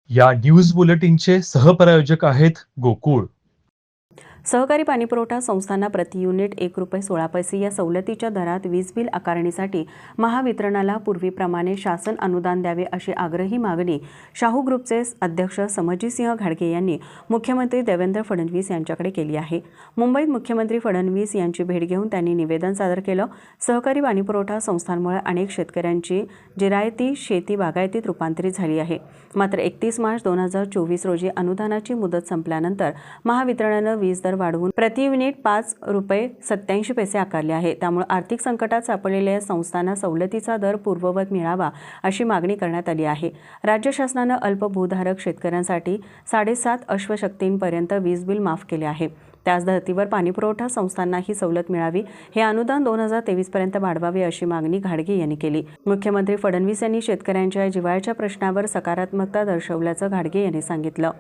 या न्यूज बुलेटिनचे सहप्रायोजक आहेत गोकुळ. सहकारी पाणीपुरवठा संस्थांना प्रति युनिट ₹1.16 या सवलतीच्या दरात वीज बिल आकारणीसाठी महावितरणला पूर्वीप्रमाणे शासन अनुदान द्यावे अशी आग्रही मागणी शाहू ग्रुपचे अध्यक्ष समजीतसिंह घाडगे यांनी मुख्यमंत्री देवेंद्र फडणवीस यांच्याकडे केली आहे. मुंबईत मुख्यमंत्री फडणवीस यांची भेट घेऊन त्यांनी निवेदन सादर केलं. सहकारी पाणीपुरवठा संस्थांमुळे अनेक शेतकऱ्यांची जिरायती शेती बागायतीत रूपांतरित झाली आहे. मात्र 31 मार्च 2024 रोजी अनुदानाची मुदत संपल्यानंतर महावितरणनं वीज दर वाढवून प्रति युनिट ₹5.87 आकारले आहे. त्यामुळे आर्थिक संकटात सापडलेल्या संस्थांना सवलतीचा दर पूर्ववत मिळावा अशी मागणी करण्यात आली आहे. राज्य शासनानं अल्पभूधारक शेतकऱ्यांसाठी 7.5 अश्वशक्तींपर्यंत वीज बिल माफ केले आहे. त्याच धर्तीवर पाणीपुरवठा संस्थांना ही सवलत मिळावी, हे अनुदान 2023 पर्यंत वाढवावे अशी मागणी घाडगे यांनी केली. मुख्यमंत्री फडणवीस यांनी शेतकऱ्यांच्या जिव्हाळ्याच्या प्रश्नावर सकारात्मकता दर्शवल्याचं घाडगे यांनी सांगितलं.